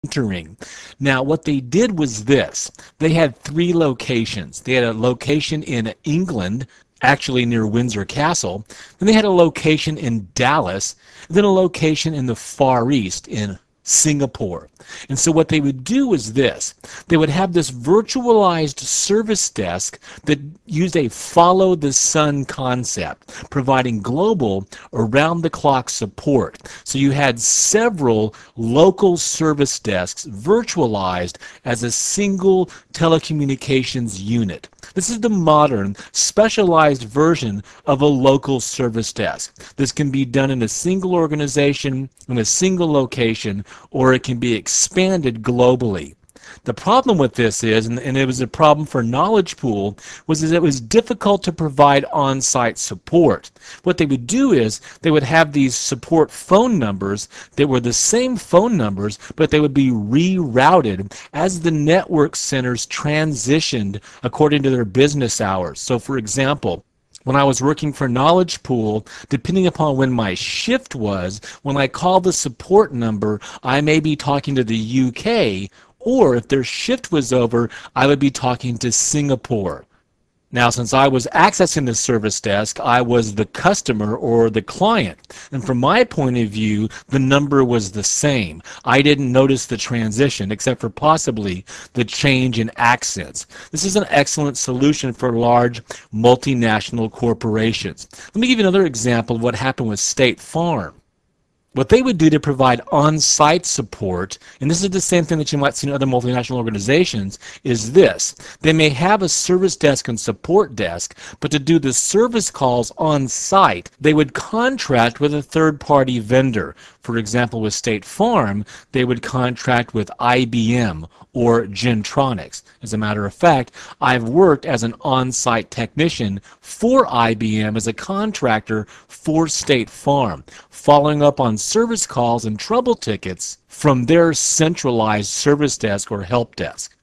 entering. Now, what they did was this. They had 3 locations. They had a location in England, actually near Windsor Castle. Then they had a location in Dallas, and then a location in the Far East in Singapore. And so what they would do is this. They would have this virtualized service desk that used a follow the sun concept, providing global around-the-clock support. So you had several local service desks virtualized as a single telecommunications unit. This is the modern, specialized version of a local service desk. This can be done in a single organization, in a single location, or it can be expanded globally. The problem with this is, and it was a problem for Knowledge Pool, was that it was difficult to provide on-site support. What they would do is they would have these support phone numbers that were the same phone numbers, but they would be rerouted as the network centers transitioned according to their business hours. So for example, when I was working for Knowledge Pool, depending upon when my shift was, when I call the support number, I may be talking to the UK, or if their shift was over, I would be talking to Singapore. Now, since I was accessing the service desk, I was the customer or the client. And from my point of view, the number was the same. I didn't notice the transition, except for possibly the change in accents. This is an excellent solution for large multinational corporations. Let me give you another example of what happened with State Farm. What they would do to provide on-site support, and this is the same thing that you might see in other multinational organizations, is this. They may have a service desk and support desk, but to do the service calls on-site, they would contract with a third-party vendor. For example, with State Farm, they would contract with IBM or Gentronics. As a matter of fact, I've worked as an on-site technician for IBM as a contractor for State Farm, following up on service calls and trouble tickets from their centralized service desk or help desk.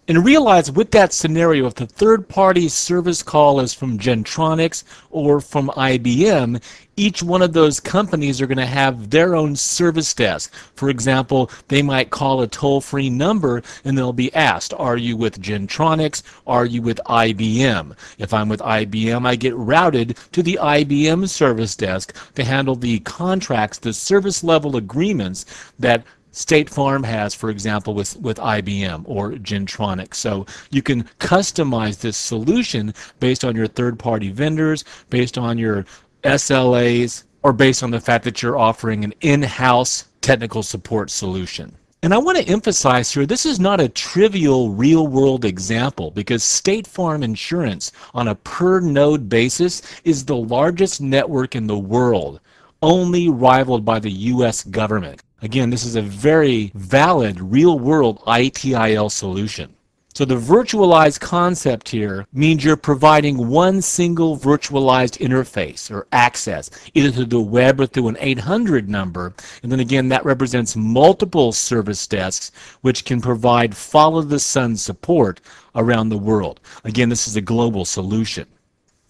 And realize with that scenario, if the third-party service call is from Gentronics or from IBM, each one of those companies are going to have their own service desk. For example, they might call a toll-free number and they'll be asked, are you with Gentronics? Are you with IBM? If I'm with IBM, I get routed to the IBM service desk to handle the contracts, the service level agreements that State Farm has, for example, with IBM or Gentronics. So you can customize this solution based on your third-party vendors, based on your SLAs, or based on the fact that you're offering an in-house technical support solution. And I want to emphasize here, this is not a trivial real-world example, because State Farm Insurance on a per-node basis is the largest network in the world, only rivaled by the U.S. government. Again, this is a very valid real-world ITIL solution. So the virtualized concept here means you're providing one single virtualized interface or access, either through the web or through an 800 number. And then again, that represents multiple service desks which can provide follow-the-sun support around the world. Again, this is a global solution.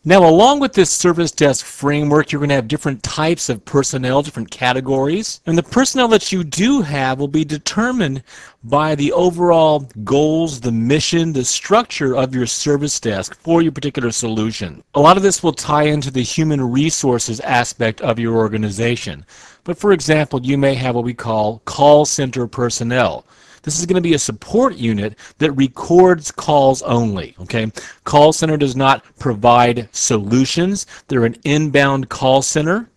Now, along with this service desk framework, you're going to have different types of personnel, different categories. And the personnel that you do have will be determined by the overall goals, the mission, the structure of your service desk for your particular solution. A lot of this will tie into the human resources aspect of your organization. But for example, you may have what we call call center personnel. This is going to be a support unit that records calls only. Okay, call center does not provide solutions. They're an inbound call center.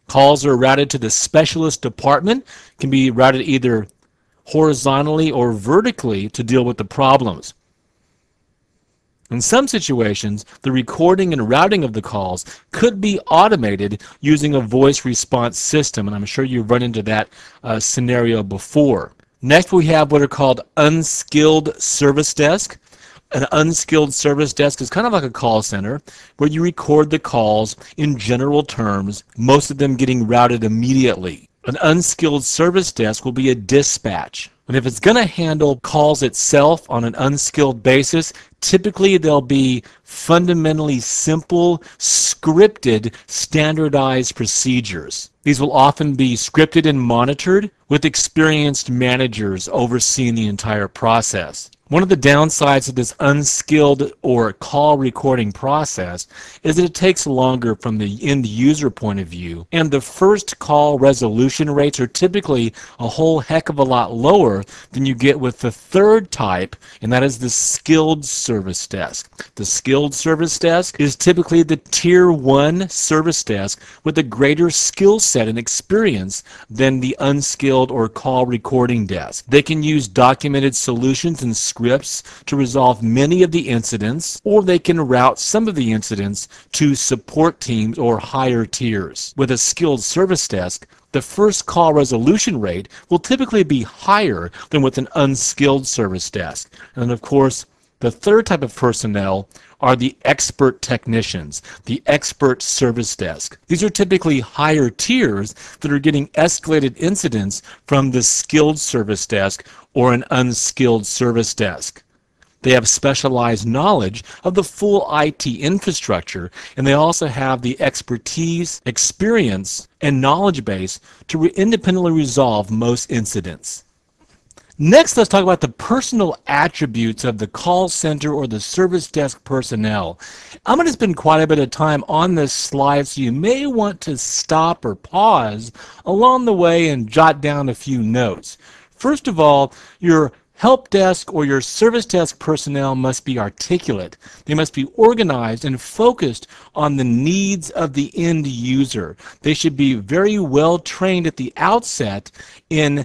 Calls are routed to the specialist department, can be routed either horizontally or vertically to deal with the problems. In some situations, the recording and routing of the calls could be automated using a voice response system, and I'm sure you've run into that scenario before. Next, we have what are called unskilled service desk. An unskilled service desk is kind of like a call center where you record the calls in general terms, most of them getting routed immediately. An unskilled service desk will be a dispatch. And if it's going to handle calls itself on an unskilled basis, typically they'll be fundamentally simple, scripted, standardized procedures. These will often be scripted and monitored with experienced managers overseeing the entire process. One of the downsides of this unskilled or call recording process is that it takes longer from the end user point of view, and the first call resolution rates are typically a whole heck of a lot lower than you get with the third type, and that is the skilled service desk. The skilled service desk is typically the tier 1 service desk with a greater skill set and experience than the unskilled or call recording desk. They can use documented solutions and scripts to resolve many of the incidents, or they can route some of the incidents to support teams or higher tiers. With a skilled service desk, the first call resolution rate will typically be higher than with an unskilled service desk. And of course, the third type of personnel are the expert technicians, the expert service desk. These are typically higher tiers that are getting escalated incidents from the skilled service desk or an unskilled service desk. They have specialized knowledge of the full IT infrastructure, and they also have the expertise, experience, and knowledge base to independently resolve most incidents. Next, let's talk about the personal attributes of the call center or the service desk personnel. I'm going to spend quite a bit of time on this slide, so you may want to stop or pause along the way and jot down a few notes. First of all, your help desk or your service desk personnel must be articulate. They must be organized and focused on the needs of the end user. They should be very well trained at the outset in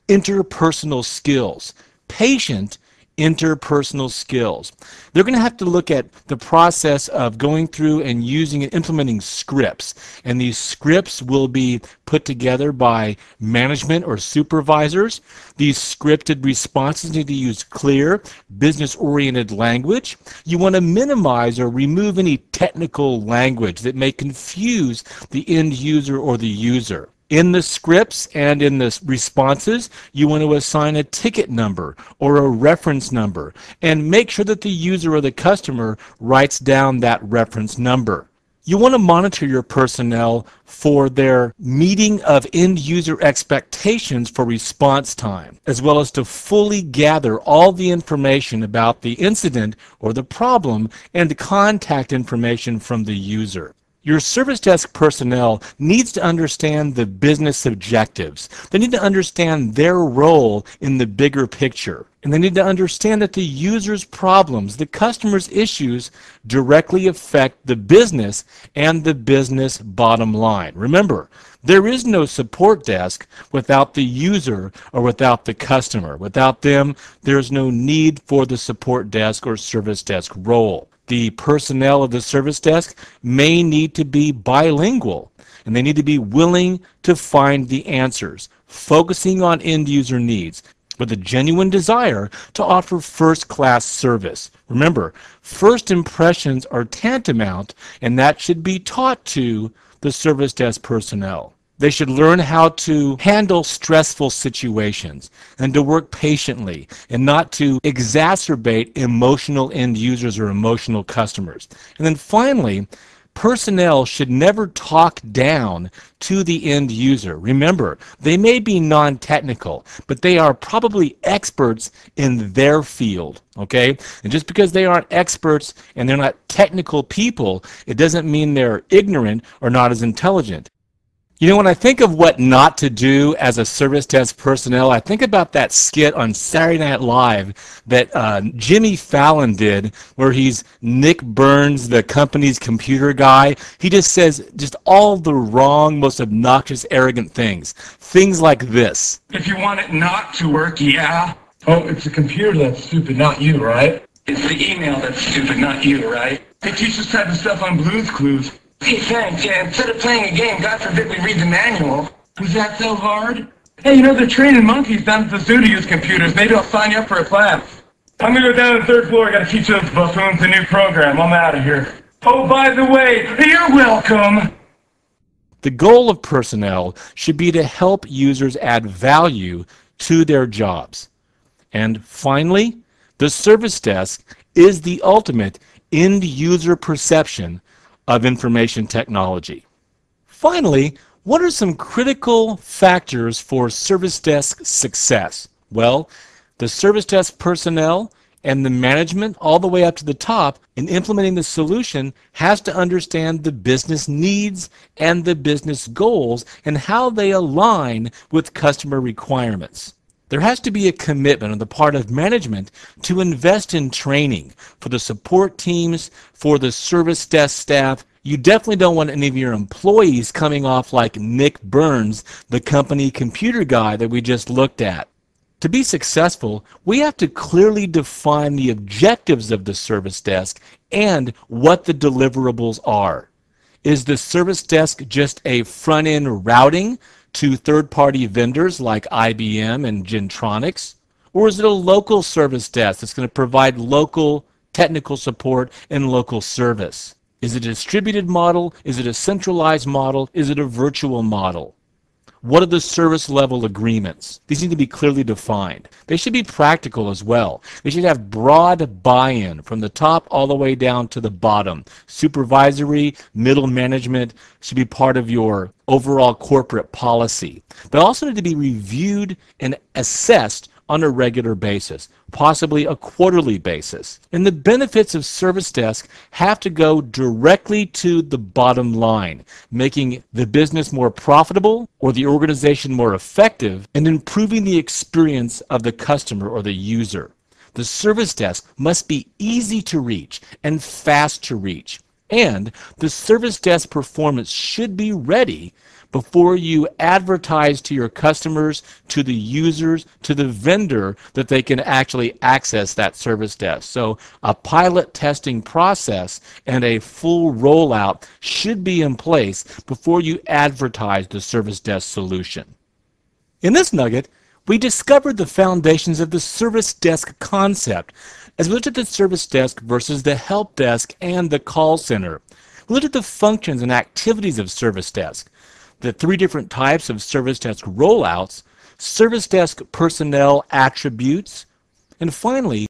interpersonal skills, patient interpersonal skills. They're going to have to look at the process of going through and using and implementing scripts. And these scripts will be put together by management or supervisors. These scripted responses need to use clear, business-oriented language. You want to minimize or remove any technical language that may confuse the end user or the user. In the scripts and in the responses, you want to assign a ticket number or a reference number and make sure that the user or the customer writes down that reference number. You want to monitor your personnel for their meeting of end user expectations for response time, as well as to fully gather all the information about the incident or the problem and contact information from the user. Your service desk personnel needs to understand the business objectives. They need to understand their role in the bigger picture. And they need to understand that the user's problems, the customer's issues, directly affect the business and the business bottom line. Remember, there is no support desk without the user or without the customer. Without them, there's no need for the support desk or service desk role. The personnel of the service desk may need to be bilingual, and they need to be willing to find the answers, focusing on end user needs, with a genuine desire to offer first-class service. Remember, first impressions are tantamount, and that should be taught to the service desk personnel. They should learn how to handle stressful situations and to work patiently and not to exacerbate emotional end users or emotional customers. And then finally, personnel should never talk down to the end user. Remember, they may be non-technical, but they are probably experts in their field, okay? And just because they aren't experts and they're not technical people, it doesn't mean they're ignorant or not as intelligent. You know, when I think of what not to do as a service desk personnel, I think about that skit on Saturday Night Live that Jimmy Fallon did, where he's Nick Burns, the company's computer guy. He just says just all the wrong, most obnoxious, arrogant things. Things like this. If you want it not to work, yeah. Oh, it's the computer that's stupid, not you, right? It's the email that's stupid, not you, right? They teach this type of stuff on Blue's Clues. Hey, thanks. Yeah, instead of playing a game, God forbid we read the manual. Was that so hard? Hey, you know, they're training monkeys down at the zoo to use computers. Maybe I'll sign you up for a class. I'm gonna go down to the third floor. I gotta teach those buffoons a new program. I'm out of here. Oh, by the way, you're welcome. The goal of personnel should be to help users add value to their jobs. And finally, the service desk is the ultimate end user perception of information technology. Finally, what are some critical factors for service desk success? Well, the service desk personnel and the management all the way up to the top in implementing the solution has to understand the business needs and the business goals and how they align with customer requirements. There has to be a commitment on the part of management to invest in training for the support teams, for the service desk staff. You definitely don't want any of your employees coming off like Nick Burns, the company computer guy that we just looked at. To be successful, we have to clearly define the objectives of the service desk and what the deliverables are. Is the service desk just a front-end routing to third-party vendors like IBM and Gentronics? Or is it a local service desk that's going to provide local technical support and local service? Is it a distributed model? Is it a centralized model? Is it a virtual model? What are the service level agreements? These need to be clearly defined. They should be practical as well. They should have broad buy-in from the top all the way down to the bottom. Supervisory, middle management should be part of your overall corporate policy. They also need to be reviewed and assessed on a regular basis, possibly a quarterly basis. And the benefits of service desk have to go directly to the bottom line, making the business more profitable or the organization more effective and improving the experience of the customer or the user. The service desk must be easy to reach and fast to reach. And the service desk performance should be ready before you advertise to your customers, to the users, to the vendor that they can actually access that service desk. So a pilot testing process and a full rollout should be in place before you advertise the service desk solution. In this nugget, we discovered the foundations of the service desk concept as we looked at the service desk versus the help desk and the call center. We looked at the functions and activities of service desk, the three different types of service desk rollouts, service desk personnel attributes, and finally,